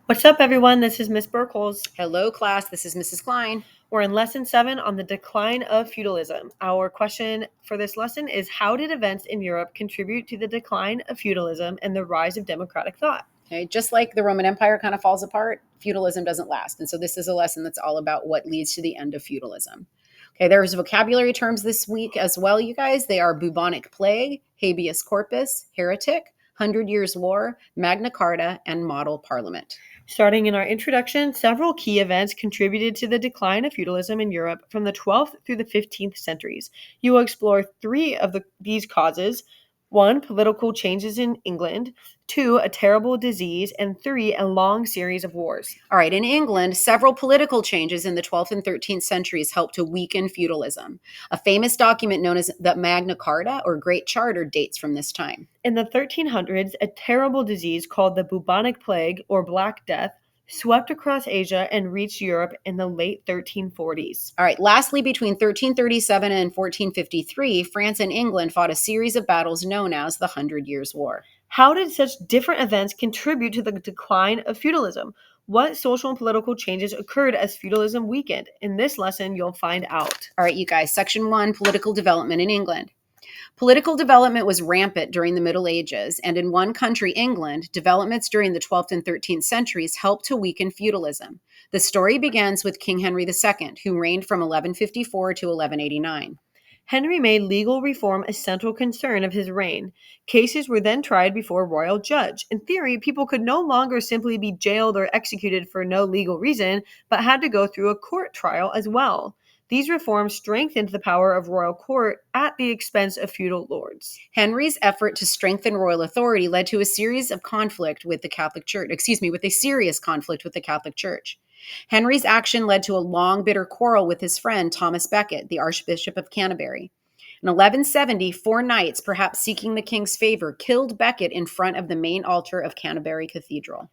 What's up, everyone? This is Miss Burkles. Hello, class. This is Mrs. Klein. We're in Lesson 7 on the decline of feudalism. Our question for this lesson is, how did events in Europe contribute to the decline of feudalism and the rise of democratic thought? Okay, just like the Roman Empire kind of falls apart, feudalism doesn't last. And so this is a lesson that's all about what leads to the end of feudalism. Okay, there's vocabulary terms this week as well, you guys. They are bubonic plague, habeas corpus, heretic, 100 Years' War, Magna Carta, and model parliament. Starting in our introduction, several key events contributed to the decline of feudalism in Europe from the 12th through the 15th centuries. You will explore three of these causes: one, political changes in England; two, a terrible disease; and three, a long series of wars. All right, in England, several political changes in the 12th and 13th centuries helped to weaken feudalism. A famous document known as the Magna Carta or Great Charter dates from this time. In the 1300s, a terrible disease called the bubonic plague, or Black Death, swept across Asia and reached Europe in the late 1340s. All right, lastly, between 1337 and 1453, France and England fought a series of battles known as the 100 Years' War. How did such different events contribute to the decline of feudalism? What social and political changes occurred as feudalism weakened? In this lesson, you'll find out. All right, you guys, Section 1, Political Development in England. Political development was rampant during the Middle Ages, and in one country, England, developments during the 12th and 13th centuries helped to weaken feudalism. The story begins with King Henry II, who reigned from 1154 to 1189. Henry made legal reform a central concern of his reign. Cases were then tried before a royal judge. In theory, people could no longer simply be jailed or executed for no legal reason, but had to go through a court trial as well. These reforms strengthened the power of royal court at the expense of feudal lords. Henry's effort to strengthen royal authority led to a serious conflict with the Catholic Church. Henry's action led to a long, bitter quarrel with his friend Thomas Becket, the Archbishop of Canterbury. In 1170, four knights, perhaps seeking the king's favor, killed Becket in front of the main altar of Canterbury Cathedral.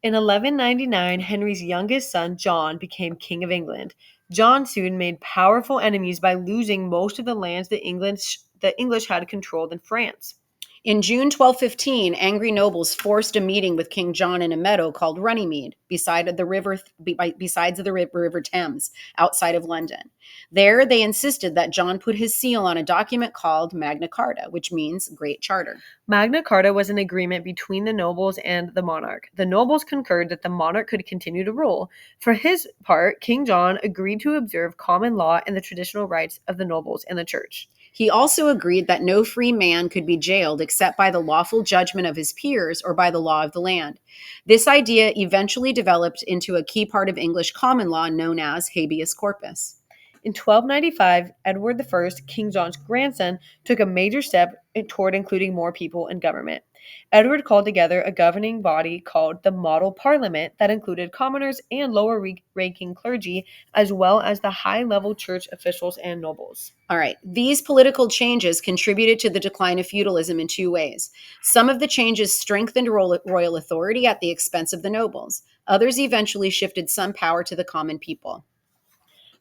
In 1199, Henry's youngest son, John, became King of England. John soon made powerful enemies by losing most of the lands the English had controlled in France. In June 1215, angry nobles forced a meeting with King John in a meadow called Runnymede, besides the river Thames, outside of London. There, they insisted that John put his seal on a document called Magna Carta, which means Great Charter. Magna Carta was an agreement between the nobles and the monarch. The nobles concurred that the monarch could continue to rule. For his part, King John agreed to observe common law and the traditional rights of the nobles and the church. He also agreed that no free man could be jailed except by the lawful judgment of his peers or by the law of the land. This idea eventually developed into a key part of English common law known as habeas corpus. In 1295, Edward I, King John's grandson, took a major step toward including more people in government. Edward called together a governing body called the Model Parliament that included commoners and lower-ranking clergy, as well as the high-level church officials and nobles. All right, these political changes contributed to the decline of feudalism in two ways. Some of the changes strengthened royal authority at the expense of the nobles. Others eventually shifted some power to the common people.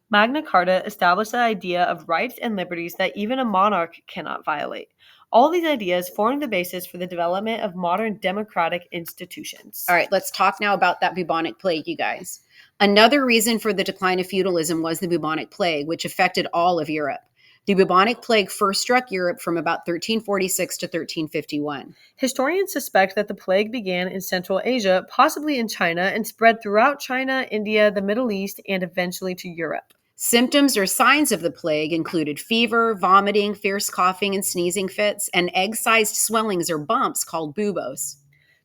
Magna Carta established the idea of rights and liberties that even a monarch cannot violate. All these ideas formed the basis for the development of modern democratic institutions. All right, let's talk now about that bubonic plague, you guys. Another reason for the decline of feudalism was the bubonic plague, which affected all of Europe. The bubonic plague first struck Europe from about 1346 to 1351. Historians suspect that the plague began in Central Asia, possibly in China, and spread throughout China, India, the Middle East, and eventually to Europe. Symptoms or signs of the plague included fever, vomiting, fierce coughing and sneezing fits, and egg-sized swellings or bumps called buboes.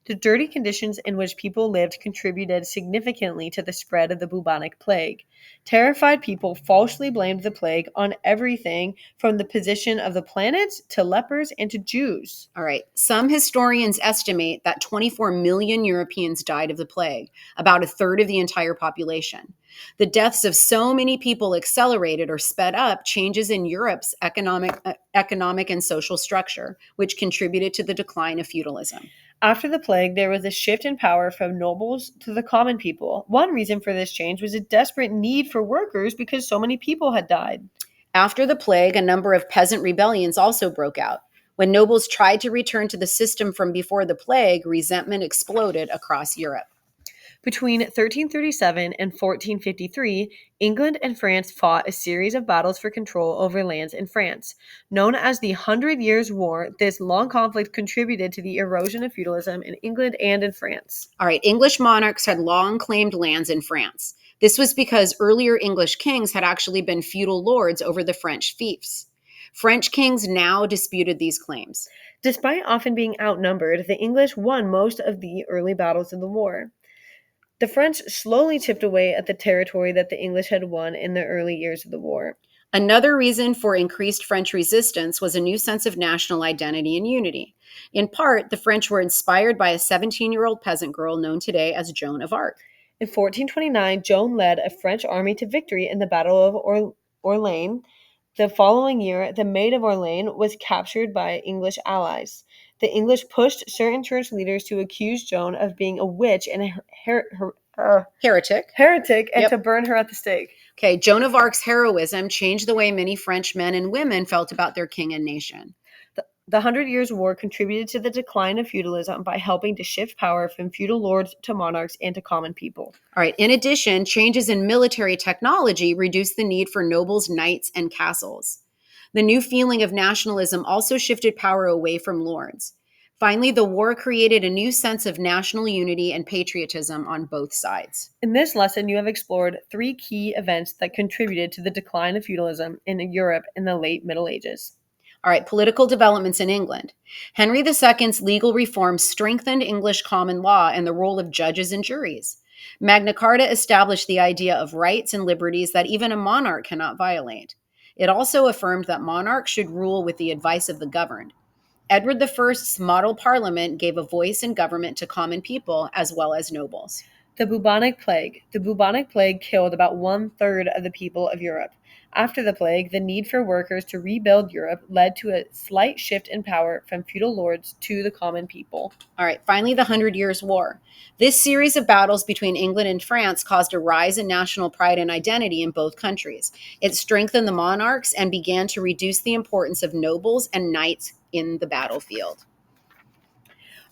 The dirty conditions in which people lived contributed significantly to the spread of the bubonic plague. Terrified people falsely blamed the plague on everything from the position of the planets to lepers and to Jews. All right. Some historians estimate that 24 million Europeans died of the plague, about a third of the entire population. The deaths of so many people accelerated or sped up changes in Europe's economic and social structure, which contributed to the decline of feudalism. After the plague, there was a shift in power from nobles to the common people. One reason for this change was a desperate need for workers because so many people had died. After the plague, a number of peasant rebellions also broke out. When nobles tried to return to the system from before the plague, resentment exploded across Europe. Between 1337 and 1453, England and France fought a series of battles for control over lands in France. Known as the Hundred Years' War, this long conflict contributed to the erosion of feudalism in England and in France. All right, English monarchs had long claimed lands in France. This was because earlier English kings had actually been feudal lords over the French fiefs. French kings now disputed these claims. Despite often being outnumbered, the English won most of the early battles in the war. The French slowly chipped away at the territory that the English had won in the early years of the war. Another reason for increased French resistance was a new sense of national identity and unity. In part, the French were inspired by a 17-year-old peasant girl known today as Joan of Arc. In 1429, Joan led a French army to victory in the Battle of Orléans. The following year, the Maid of Orléans was captured by English allies. The English pushed certain church leaders to accuse Joan of being a witch and a Heretic. heretic and Yep. to burn her at the stake. Okay, Joan of Arc's heroism changed the way many French men and women felt about their king and nation. The Hundred Years' War contributed to the decline of feudalism by helping to shift power from feudal lords to monarchs and to common people. All right, in addition, changes in military technology reduced the need for nobles, knights, and castles. The new feeling of nationalism also shifted power away from lords. Finally, the war created a new sense of national unity and patriotism on both sides. In this lesson, you have explored three key events that contributed to the decline of feudalism in Europe in the late Middle Ages. All right, political developments in England. Henry II's legal reforms strengthened English common law and the role of judges and juries. Magna Carta established the idea of rights and liberties that even a monarch cannot violate. It also affirmed that monarchs should rule with the advice of the governed. Edward I's model parliament gave a voice in government to common people as well as nobles. The bubonic plague. The bubonic plague killed about 1/3 of the people of Europe. After the plague, the need for workers to rebuild Europe led to a slight shift in power from feudal lords to the common people. All right, finally, the Hundred Years' War. This series of battles between England and France caused a rise in national pride and identity in both countries. It strengthened the monarchs and began to reduce the importance of nobles and knights in the battlefield.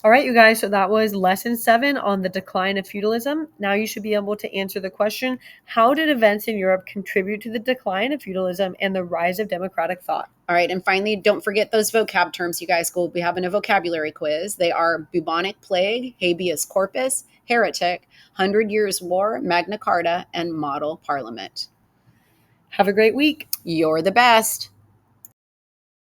All right, you guys, so that was lesson 7 on the decline of feudalism. Now you should be able to answer the question, how did events in Europe contribute to the decline of feudalism and the rise of democratic thought? All right, and finally, don't forget those vocab terms, you guys. We'll be having a vocabulary quiz. They are bubonic plague, habeas corpus, heretic, 100 Years' War, Magna Carta, and model parliament. Have a great week. You're the best.